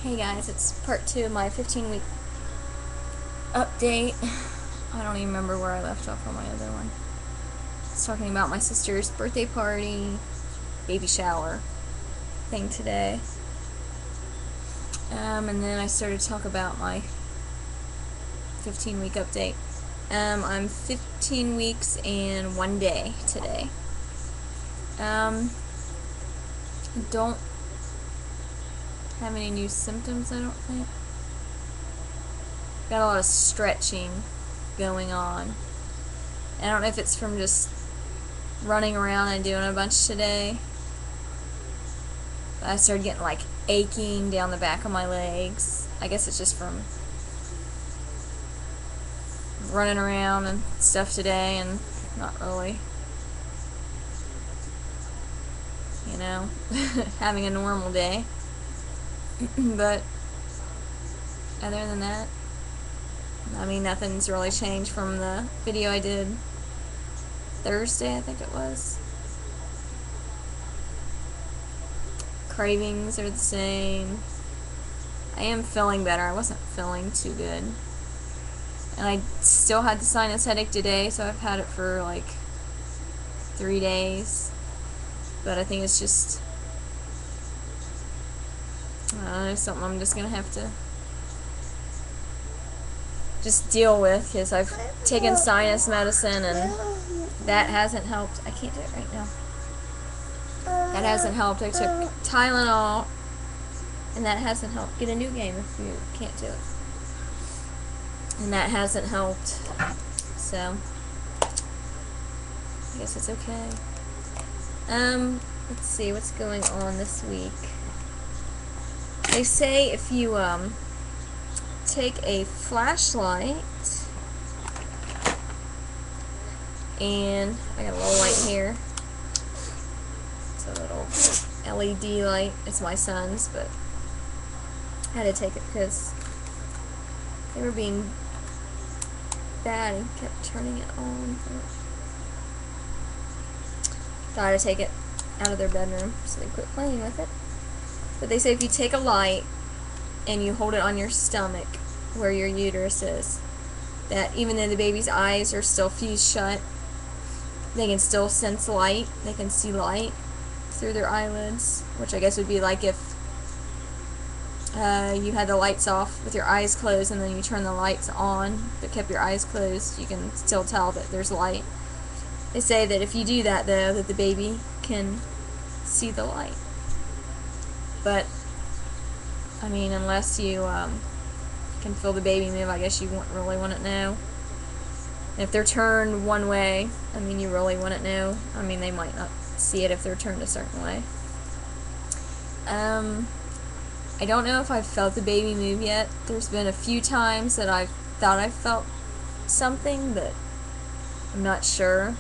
Hey guys, it's part 2 of my 15-week update. I don't even remember where I left off on my other one. I was talking about my sister's birthday party, baby shower thing today. And then I started to talk about my 15-week update. I'm 15 weeks and 1 day today. I don't have any new symptoms, I don't think. Got a lot of stretching going on. I don't know if it's from just running around and doing a bunch today. I started getting like aching down the back of my legs. I guess it's just from running around and stuff today and not really, you know, having a normal day. But other than that, I mean, nothing's really changed from the video I did Thursday, I think it was. Cravings are the same. I am feeling better. I wasn't feeling too good. And I still had the sinus headache today, so I've had it for like 3 days. But I think it's just, I don't know, something I'm just going to have to just deal with, because I've taken sinus medicine and that hasn't helped. I can't do it right now. That hasn't helped. I took Tylenol and that hasn't helped. Get a new game if you can't do it. And that hasn't helped. So I guess it's okay. Let's see what's going on this week. They say if you take a flashlight, and I got a little light here. It's a little LED light. It's my son's, but I had to take it because they were being bad and kept turning it on. Thought I'd take it out of their bedroom so they quit playing with it. But they say if you take a light and you hold it on your stomach where your uterus is, that even though the baby's eyes are still fused shut, they can still sense light. They can see light through their eyelids, which I guess would be like if you had the lights off with your eyes closed and then you turn the lights on but kept your eyes closed. You can still tell that there's light. They say that if you do that, though, that the baby can see the light. But I mean, unless you can feel the baby move, I guess you really wouldn't know. And if they're turned one way, I mean, you really wouldn't know. I mean, they might not see it if they're turned a certain way. I don't know if I've felt the baby move yet. There's been a few times that I've thought I felt something, but I'm not sure.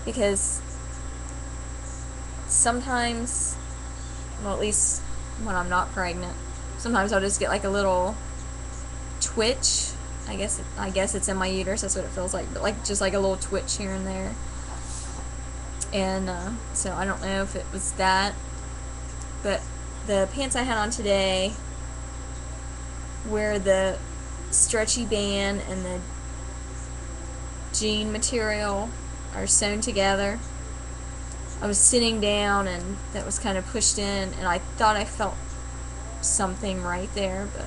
Because sometimes, well, at least when I'm not pregnant, sometimes I'll just get like a little twitch. I guess it's in my uterus. That's what it feels like. But like just like a little twitch here and there. And so I don't know if it was that. But the pants I had on today, where the stretchy band and the jean material are sewn together, I was sitting down and that was kind of pushed in, and I thought I felt something right there, but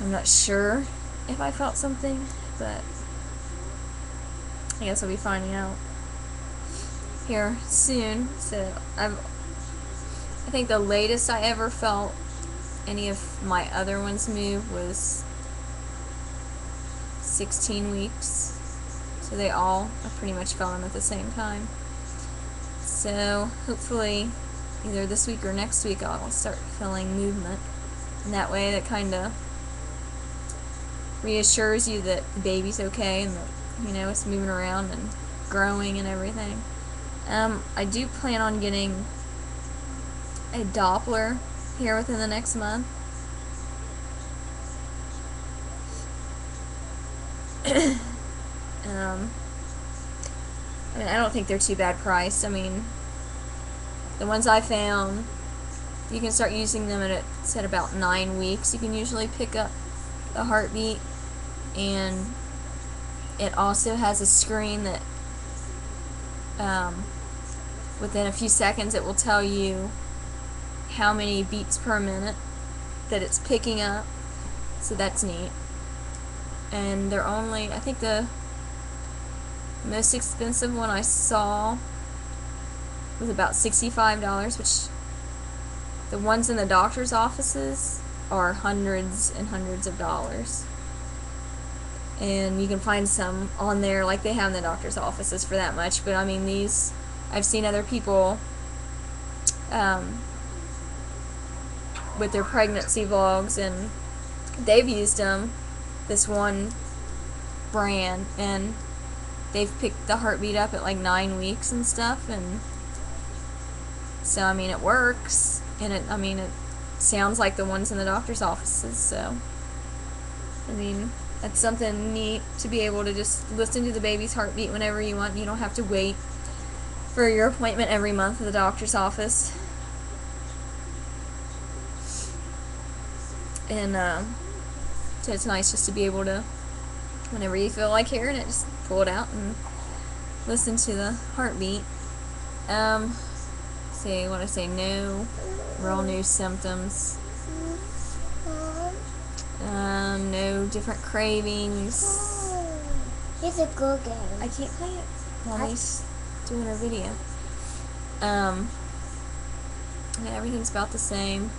I'm not sure if I felt something, but I guess I'll be finding out here soon. So I think the latest I ever felt any of my other ones move was 16 weeks. So they all, I pretty much felt them at the same time. So hopefully either this week or next week I'll start feeling movement. And that way that kind of reassures you that the baby's okay and that, you know, it's moving around and growing and everything. I do plan on getting a Doppler here within the next month. I mean, I don't think they're too bad priced. I mean, the ones I found, You can start using them at about 9 weeks. You can usually pick up the heartbeat, and it also has a screen that within a few seconds it will tell you how many beats per minute that it's picking up, so that's neat. And they're only, I think the most expensive one I saw was about $65, which the ones in the doctor's offices are hundreds and hundreds of dollars. And you can find some on there like they have in the doctor's offices for that much. But I mean, these, I've seen other people with their pregnancy vlogs, and they've used them, this one brand, and they've picked the heartbeat up at like 9 weeks and stuff. And so I mean, it works, and it sounds like the ones in the doctor's offices. So I mean, that's something neat to be able to just listen to the baby's heartbeat whenever you want. You don't have to wait for your appointment every month at the doctor's office. And so it's nice just to be able to, whenever you feel like hearing it, just pull it out and listen to the heartbeat. See, what I say, no real new symptoms. No different cravings. It's a good game. I can't play it. Mommy's doing her video. And everything's about the same.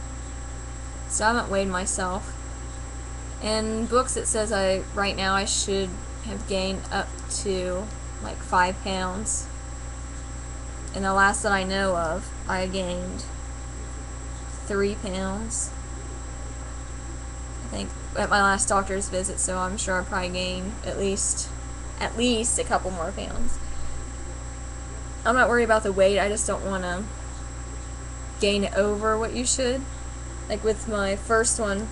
So I haven't weighed myself. In books it says right now I should have gained up to like 5 pounds. And the last that I know of, I gained 3 pounds. I think at my last doctor's visit, so I'm sure I probably gained at least a couple more pounds. I'm not worried about the weight, I just don't want to gain over what you should. Like with my first one,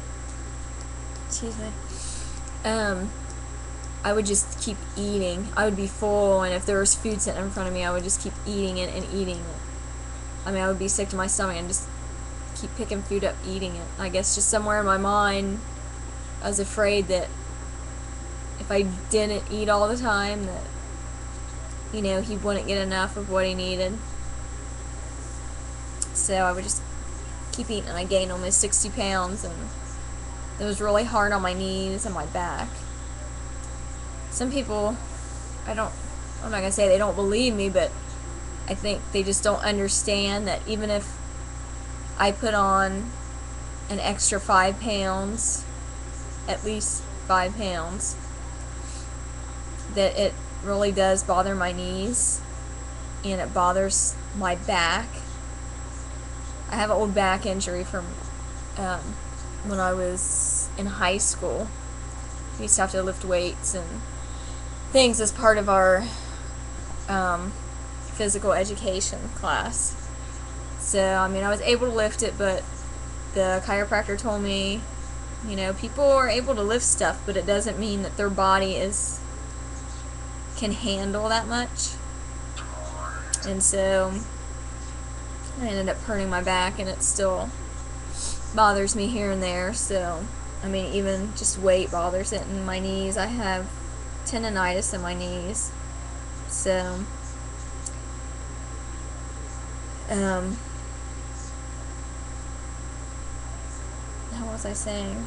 excuse me, I would just keep eating. I would be full, and if there was food sitting in front of me, I would just keep eating it and eating it. I mean, I would be sick to my stomach and just keep picking food up, eating it. I guess just somewhere in my mind, I was afraid that if I didn't eat all the time, that, you know, he wouldn't get enough of what he needed. So I would just keep eating, and I gained almost 60 pounds, and it was really hard on my knees and my back. Some people, I'm not going to say they don't believe me, but I think they just don't understand that even if I put on an extra 5 pounds, at least 5 pounds, that it really does bother my knees, and it bothers my back. I have an old back injury from when I was in high school. We used to have to lift weights and things as part of our physical education class. So, I mean, I was able to lift it, but the chiropractor told me, you know, people are able to lift stuff, but it doesn't mean that their body can handle that much. And so I ended up hurting my back, and it still bothers me here and there. So, I mean, even just weight bothers it. And my knees, I have tendonitis in my knees. So, how was I saying?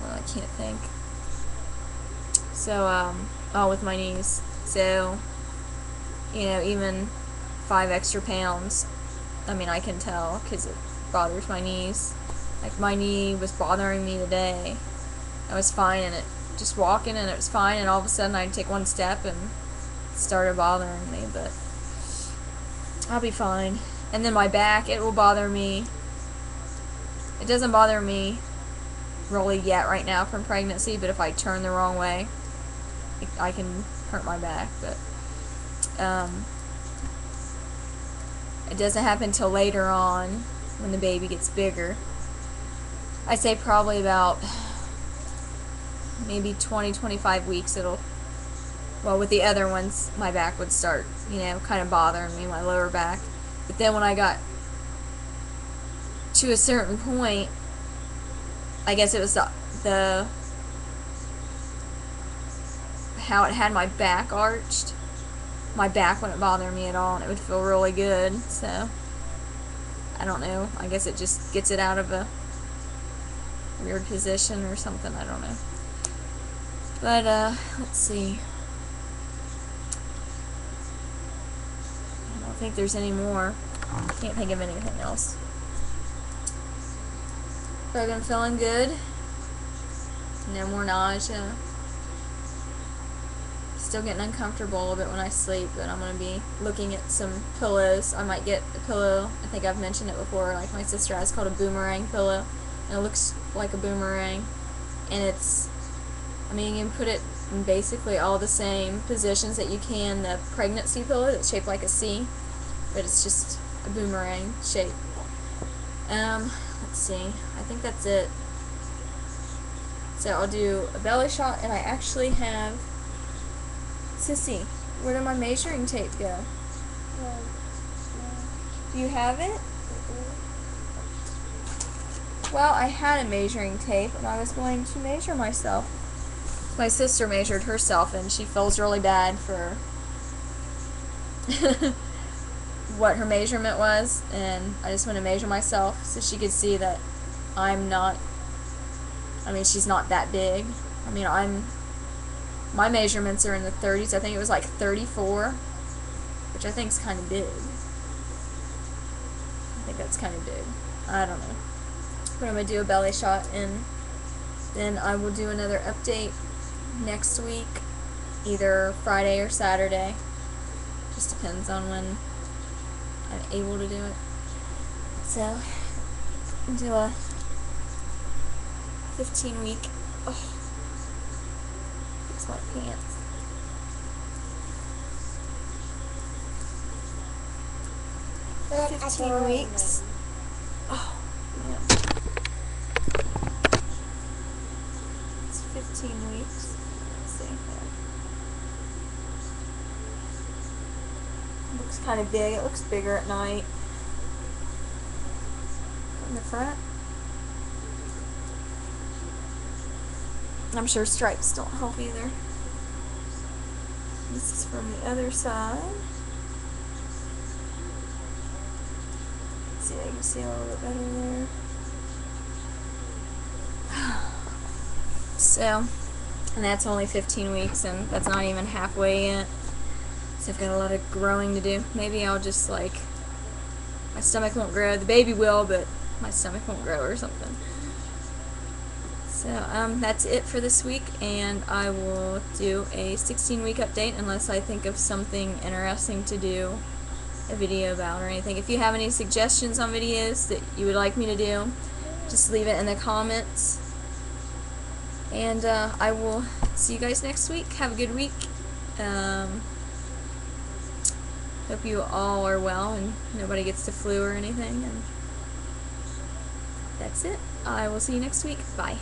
Well, I can't think. So, with my knees. So, you know, even 5 extra pounds, I mean, I can tell, because it bothers my knees. Like, my knee was bothering me today. I was fine, and it just walking, and it was fine, and all of a sudden I'd take one step and it started bothering me, but I'll be fine. And then my back, it will bother me. It doesn't bother me really yet right now from pregnancy, but if I turn the wrong way, I can hurt my back. But it doesn't happen till later on when the baby gets bigger. I say probably about maybe 20-25 weeks well, with the other ones my back would start, you know, kind of bothering me, my lower back. But then when I got to a certain point, I guess it was the how it had my back arched. My back wouldn't bother me at all, and it would feel really good. So I don't know. I guess it just gets it out of a weird position or something. I don't know. But let's see. I don't think there's any more. Can't think of anything else. But I've been feeling good. No more nausea. Still getting uncomfortable a little bit when I sleep, but I'm going to be looking at some pillows. I might get a pillow. I think I've mentioned it before. Like my sister has, called a boomerang pillow. And it looks like a boomerang. And it's, I mean, you can put it in basically all the same positions that you can the pregnancy pillow that's shaped like a C. But it's just a boomerang shape. Let's see. I think that's it. So I'll do a belly shot, and I actually have... Sissy, where did my measuring tape go? Do you have it? Well, I had a measuring tape, and I was going to measure myself. My sister measured herself, and she feels really bad for what her measurement was, and I just want to measure myself so she could see that I'm not, I mean, she's not that big. I mean, my measurements are in the 30s. I think it was like 34, which I think is kind of big. I think that's kind of big. I don't know. But I'm going to do a belly shot, and then I will do another update next week, either Friday or Saturday. Just depends on when I'm able to do it. So, do a 15-week. Oh, fix my pants. Look, 15 weeks. Oh, man. It's 15 weeks. Let's see. It looks kind of big. It looks bigger at night. In the front. I'm sure stripes don't help either. This is from the other side. Let's see, I can see a little bit better there. So, and that's only 15 weeks, and that's not even halfway yet. So I've got a lot of growing to do. Maybe I'll just, like, my stomach won't grow. The baby will, but my stomach won't grow or something. So that's it for this week, and I will do a 16-week update unless I think of something interesting to do a video about or anything. If you have any suggestions on videos that you would like me to do, just leave it in the comments. And I will see you guys next week. Have a good week. Hope you all are well and nobody gets the flu or anything. And that's it. I will see you next week. Bye.